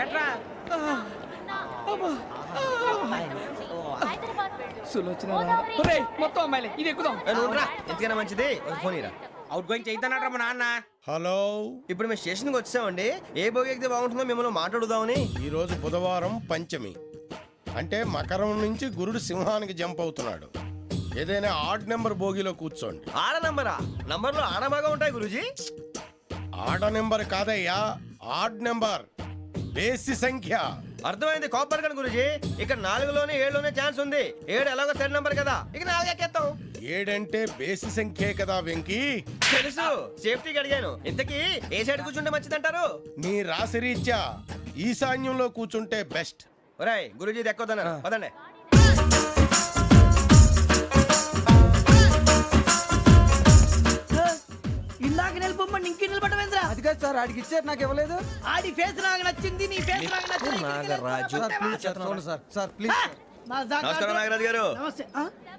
ఏట్రా మొత్తం అమ్మాయిలే ఇది ఎక్కుదాం. ఎందుకైనా మంచిది ఫోన్ ఇరా. అవుట్ గోయింగ్ చేద్దానట్రా మా నాన్న. హలో, ఇప్పుడు మేము స్టేషన్కి వచ్చామండి. ఏ బోగి ఎక్కితే బాగుంటుందో మిమ్మల్ని మాట్లాడుదామని. ఈరోజు బుధవారం పంచమి, అంటే మకరం నుంచి గురుడు సింహానికి జంప్ అవుతున్నాడు. ఏదైనా ఆడ్ నెంబర్ బోగిలో కూర్చోండి. ఆడ నంబరా? నంబర్లో ఆడ బాగా ఉంటాయి గురూజీ. ఆడ నెంబర్ కాదయ్యా, ఆడ్ నెంబర్, బేసి సంఖ్య. అర్థమైంది కాపర్ కానీ గురూజీ. ఇక్కడ 4లోనే 7లోనే ఛాన్స్ ఉంది. 7 ఎలాగో సెడ్ నంబర్ కదా, ఇక 4 ఎక్కేస్తాం. 7 అంటే బేసి సంఖ్యే కదా వెంకీ. తెలుసు, సేఫ్టీకి అడిగాను. ఇంతకీ ఏ సైడ్ కూర్చుంటే మంచిదంటారు? నీ రాశి రీత్యా ఈశాన్యంలో కూర్చుంటే బెస్ట్. ఒరేయ్ గురూజీ దెక్కొద్దన్నారు పదండి. ఇందాక నిలబొమ్మని ఇంకే నిలబడమేంద్రా? అది కాదు సార్, ఆడికి ఇచ్చారు, నాకు ఇవ్వలేదు. ఆడి ఫేస్ నాకు నచ్చింది, నీ ఫేస్ నాకు నచ్చింది. నాగరాజు. Sir please. నమస్కారం నాగరాజు గారు. నమస్తే.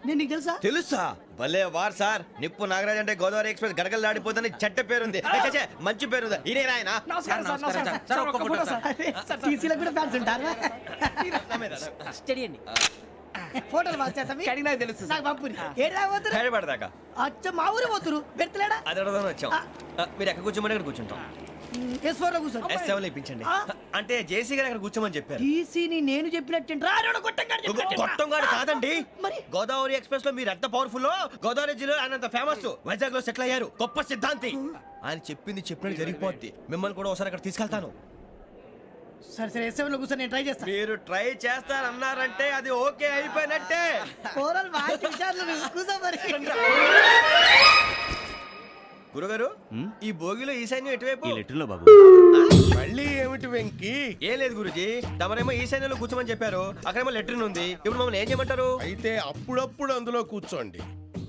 నేను నీకు తెలుసా? తెలుసా? భలే వార్ సార్. నిప్పు నాగరాజ్ అంటే గోదావరి ఎక్స్ప్రెస్ గడగలు దాడిపోతుంది చెట్ట పేరుంది. ఛే, మంచి పేరుంది. ఇదే ఆయన. నమస్కారం సార్, నమస్కారం సార్. ఒక్క ఫోటో సార్. టీసీలో కూడా ఫ్యాన్స్ ఉంటారా? స్టడీ అండి. ఫోటోలు పాస్ చేస్తాం. కడిగినా తెలుసు నాకు పంపుని. ఏడా పోతురు? హైదరాబాద్ అచ్చ మా ఊరు పోతురు. పెడతలేడా? అది అడగదామని వచ్చాం. మీరు ఎక్కడ కూర్చోమని అక్కడ కూర్చుంటాం. S4 లో కూర్చో. S7 ఇప్పించండి. అంటే జేసీ గారు అక్కడ కూర్చోమని చెప్పారు. టీసీని నేను చెప్పినట్టు రాడు గొట్టం గారు కాదండి. మరి? గోదావరి ఎక్స్ప్రెస్ లో మీరు ఎంత పవర్ఫుల్. గోదావరి జిల్లా ఆయన ఫేమస్. వైజాగ్ లో సెటిల్ అయ్యారు. గొప్ప సిద్ధాంతి. ఆయన చెప్పింది చెప్పినట్టు జరిగిపోద్ది. మిమ్మల్ని కూడా ఒకసారి అక్కడ తీసుకెళ్తాను. సరే సరే, S7 లో కూర్చొని నేను ట్రై చేస్తాను. మీరు ట్రై చేస్తారన్నారంటే అది ఓకే అయిపోయినట్టే. ఓవరాల్ బాగా చూశారు. కూర్చో మరి. గురుగారు, ఈ భోగిలో ఈశాన్యం ఎటువైపు? మళ్ళీ ఏమిటి వెంకీ? ఏం లేదు గురుజీ, తమరేమో ఈశాన్యంలో కూర్చోమని చెప్పారు. అక్కడేమో లెటర్ ఉంది. ఇప్పుడు మమ్మల్ని ఏం చేయమంటారు? అయితే అప్పుడప్పుడు అందులో కూర్చోండి.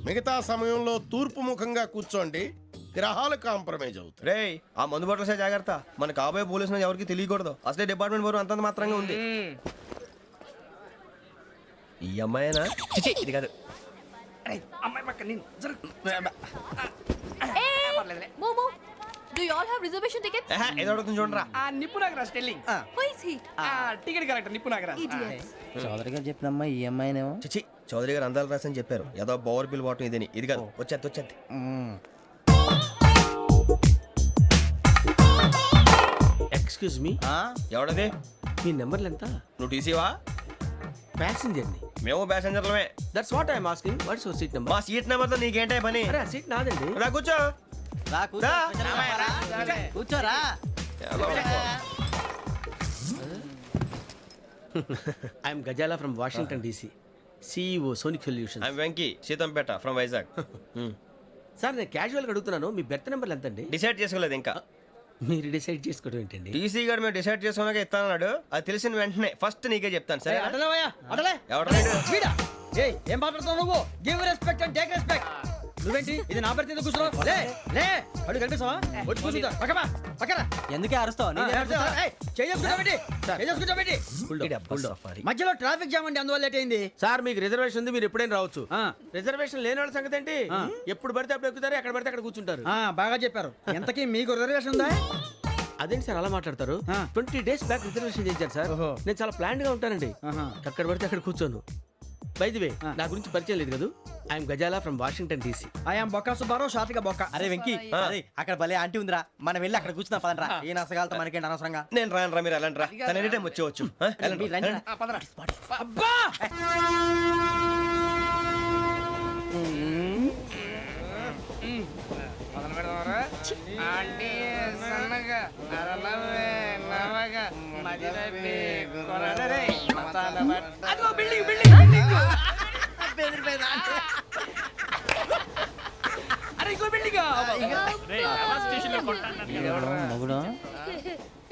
మిగతా సమయంలో తూర్పు ముఖంగా కూర్చోండి. గ్రహాలు కాంప్రమైజ్ అవుతాయి. రేయ్, ఆ మందు బాటలసే జాగ్రత్త. మన కాబోయే పోలీసులు ఎవరికి తెలియకూడదు. అసలే డిపార్ట్మెంట్ బోరు అంతంత మాత్రంగా ఉంది. ఈ అమ్మాయినా? చిచి, ఇది కాదు. అమ్మాయి పక్క నేను Momo, do you all have reservation tickets? ఏదో అడుగుతుంది చూడరా. ఆ నిప్పు Nagaraj telling. Who is he? Ticket correct నిప్పు నాగరాజ్. Idiots. చౌదరి గారు చెప్పినమ్మా ఈ అమ్మాయినేమో. చిచి, చౌదరి గారు అందాలు రాసని చెప్పారు. ఏదో బోర్ బిల్ బాటం ఇదని. ఇది కాదు. వచ్చేది. Excuse me, ఎవడది? మీ నెంబర్లు ఎంత? నువ్వు టీసీవా? ప్యాసింజర్ ని. మేము ప్యాసెంజర్లమే. That's what I'm asking. What's your seat number? మా సీట్ నెంబర్తో నీకేంటే పని? అరే ఆ సీట్ నాదండి. రా కూర్చో. రా. కూర్చోరా. I'm Gazala from Washington DC, CEO Sonic solution. I'm Venky, Seethampeta from Vizag. Sir నేను క్యాజువల్గా అడుగుతున్నాను, మీ బెర్త్ నెంబర్లు ఎంత అండి? డిసైడ్ చేసుకోలేదు ఇంకా. మీరు డిసైడ్ చేసుకోవడం ఏంటండి? టీసీ గారు మేము డిసైడ్ చేసుకున్నాక ఇస్తానన్నాడు. అది తెలిసిన వెంటనే ఫస్ట్ నీకే చెప్తాను. సరే అడలే. ఎవడ? ఏం మాట్లాడుతున్నావు నువ్వు? Give respect and take respect. నువ్వేంటి ఇది నా పరిస్థితి కూర్చున్నావు? లే అడుగు కనిపిస్తావా? వచ్చి కూర్చుంటా. పక్కన ఎందుకే అరుస్తావు? మధ్యలో ట్రాఫిక్ జామ్ అండి, అందువల్ల లేట్ అయింది. సార్ మీకు రిజర్వేషన్ ఉంది, మీరు ఎప్పుడైనా రావచ్చు. రిజర్వేషన్ లేని వాళ్ళ సంగతి ఏంటి? ఎప్పుడు పడితే అప్పుడు ఎక్కుతారు, ఎక్కడ పడితే అక్కడ కూర్చుంటారు. బాగా చెప్పారు. ఎంతకీ మీకు రిజర్వేషన్ ఉందా? అదేంటి సార్ అలా మాట్లాడతారు? 20 days బ్యాక్ రిజర్వేషన్ చేశారు సార్. నేను చాలా ప్లాన్డ్ గా ఉంటానండి. ఎక్కడ పడితే అక్కడ కూర్చోను. బై ది వే, నా గురించి పరిచయం లేదు కదా. I'm Gazala from Washington DC. I'm Bokka Subbarao, షాతిక బొక్క. అరే వెంకీ, అక్కడ భలే ఆంటీ ఉందిరా, మనం వెళ్ళి అక్కడ కూర్చున్నా పదనరా. ఏ నసగాలతో మనకేంటి అనవసరంగా. నేను రాను రా, మీరు వెళ్ళండి రా. తన ఎనీ టైం వచ్చేవచ్చు. అబ్బా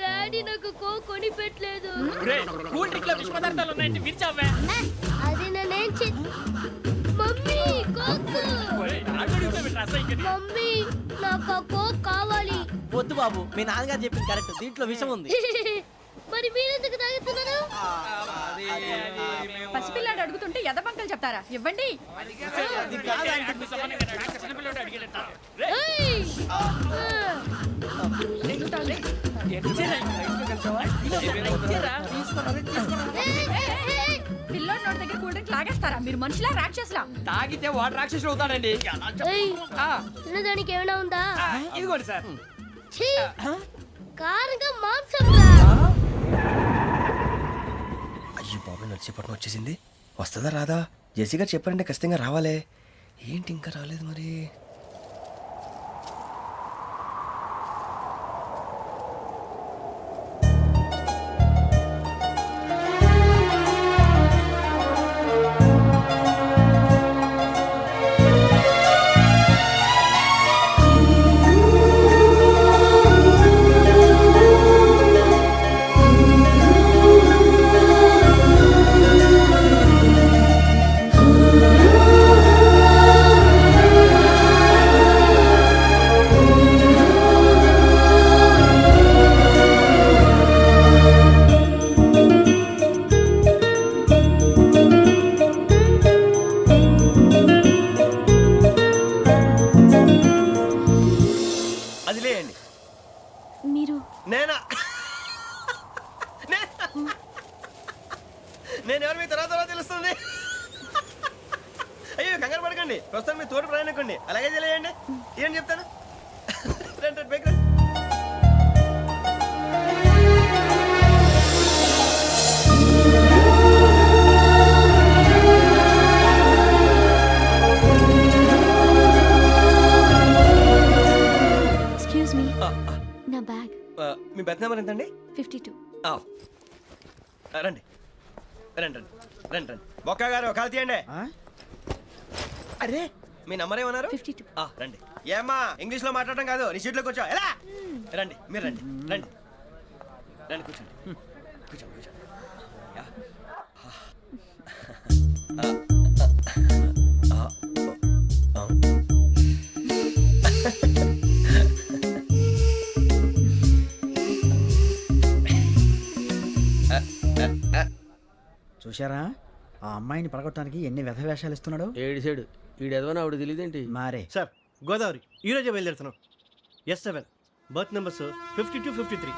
డాడీ నాకు కొని పెట్టలేదు. కూల్ డ్రింక్ లో విష పదార్థాలు ఉన్నాయండి, విరిచావే. అది నేనేం మమ్మీ కోక్. మమ్మీ నాకు కోక్ కావాలి. వద్దు బాబు, మీ నాన్నగారు చెప్పింది కరెక్ట్, దీంట్లో విషయం ఉంది. మరి మీరెందుకు తాగుతున్నారు? పసిపిల్లాడు అడుగుతుంటే ఎదబంకలు చెప్తారా? ఇవ్వండి. పిల్లోడి నోటి దగ్గర కూల్ డ్రింక్ లాగేస్తారా మీరు మనుషులా రాక్షసులా? తాగితే వాడు రాక్షసుడు అవుతాడండి. తినడానికి ఏమైనా ఉందా? ఇదిగోండి సార్. ఛీ! కారంగా మాంసం రా. అయ్యి బాబు నడిచేపట్నం వచ్చేసింది. వస్తుందా రాదా? జెసి గారు చెప్పారంటే ఖచ్చితంగా రావాలే. ఏంటి ఇంకా రాలేదు మరి? అది లేయండి. మీరు నేనా? నేను ఎవరు మీ తర్వాత తెలుస్తుంది. అయ్యో కంగారు పడకండి, ప్రస్తుతం మీ తోటి ప్రయాణకండి. అలాగే తెలియండి. ఏం చెప్తాను. రండి రండి, పైకి రండి. ఎక్స్క్యూజ్ మీ, నా బ్యాగ్. మీ బెత్ నెంబర్ ఎంతండి? 52. రండి రండి రండి రండి రండి. బొక్క గారు కాల్ తీయండి. అరే మీ నంబర్ ఏమన్నారు? 52. రండి. ఏమ్మా ఇంగ్లీష్ లో మాట్లాడడం కాదు, నీ సీట్లో కూర్చో. ఎలా రండి, మీరు రండి రండి రండి, కూర్చోండి కూర్చోండి కూర్చోండి. యా. చూశారా ఆ అమ్మాయిని పడగొట్టడానికి ఎన్ని వ్యధ వేషాలు ఇస్తున్నాడు. ఏడు సైడు ఈడెదవని ఆవిడ తెలియదేంటి? మారే సార్ గోదావరి ఈరోజే బయలుదేరుతున్నాం. S7 berth numbers 52, 53.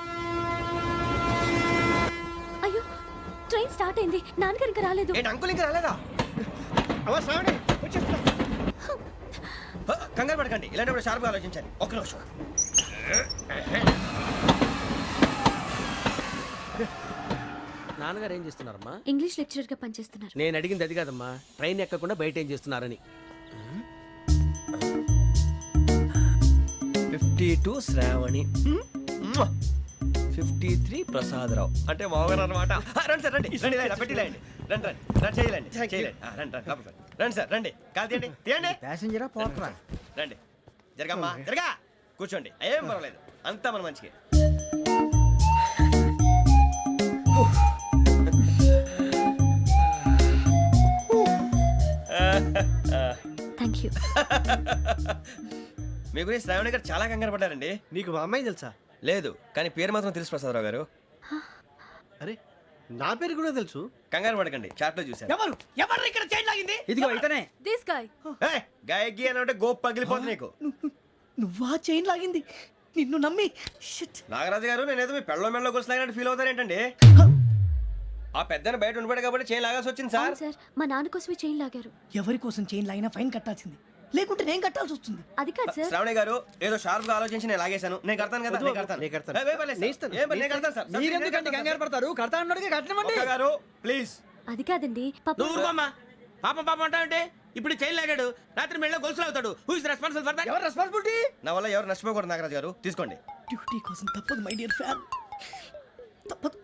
అయ్యో, ట్రైన్ స్టార్ట్ అయింది. నాన్నగారు ఇంకా రాలేదు. ఏంటి అంకుల్ ఇంకా రాలేదా? కంగారు పడకండి, ఇలాంటప్పుడు షార్ప్గా ఆలోచించాలి. ఒక్క నిమిషం. నాన్నగారు ఏం చేస్తున్నారమ్మా? ఇంగ్లీష్ లెక్చరర్ గా పనిచేస్తున్నారు. నేను అడిగింది అది కాదమ్మా, ట్రైన్ ఎక్కకుండా బయట ఏం చేస్తున్నారని. 52 శ్రావణి, 53 ప్రసాదరావు అంటే మామగారు అనమాట. రండి సార్ రండి రండి, ఇలా పెట్టి లేండి. రండి రండి రండి, చేయలేండి చేయలేండి. రండి రండి లోపలికి రండి. రండి సార్ రండి, కాల్ తీయండి తీయండి. ప్యాసింజరా పోట్రా. రండి జరగమ్మా జరగా, కూర్చోండి. ఏం పర్వాలేదు, అంతా మన మంచిగా. Thank you. మీ గురించి శ్రావణి గారు చాలా కంగారు పడ్డారండి. నీకు మా అమ్మాయి తెలుసా? లేదు, కానీ పేరు మాత్రం తెలుసు ప్రసాదరావు గారు. అరే నా పేరు కూడా తెలుసు. కంగారు పడకండి, చాట్లో చూశాను. ఎవరు ఎవరు ఇక్కడ చైన్ లాగింది? ఇదిగో ఇతనే. This guy. గాయకి అని అంటే గోప్ పగిలిపోతుంది నీకు. నువ్వా చైన్ లాగింది? నిన్ను నమ్మి షిట్. నాగరాజు గారు, నేనేదో మీ పెళ్ళ మెళ్ళ గురిసిలాగినట్టు ఫీల్ అవుతారేంటండి? ఆ పెద్దని బయట ఉండిపోయాడు కాబట్టి చైన్ లాగాల్సి వచ్చింది సార్. అవును సార్, మా నాన్న కోసమే చైన్ లాగారు. ఎవరి కోసం చైన్ లాగినా ఫైన్ కట్టాల్సింది, లేకుంటే నేను కట్టాల్సి వస్తుంది. అది కాదు సార్. శ్రావణి గారు ఏదో షార్ప్ గా ఆలోచించి నేను లాగేశాను. నేను కడతాను కదా, నేను కడతాను. నేను కడతాను. ఏ, పర్లేదు సార్. ఏం పర్లేదు, నేను కడతాను సార్. మీరెందుకంటే కంగారు పడతారు? కడతా అన్నాడుగా కట్టమండి. ఒక్క గారు ప్లీజ్. అది కాదండి పాప. నువ్వు ఊరుకోమ్మా. పాపం పాపం అంటావంటే ఇప్పుడు చైన్ లాగాడు, రాత్రి మెళ్ళ గొలుసులు అవుతాడు. Who is responsible for that? ఎవరు రెస్పాన్సిబిలిటీ? నా వల్ల ఎవరు నష్టపోకూడదు నాగరాజు గారు, తీసుకోండి. డ్యూటీ కోసం తప్పదు మై డియర్ ఫ్యాన్, తప్పదు.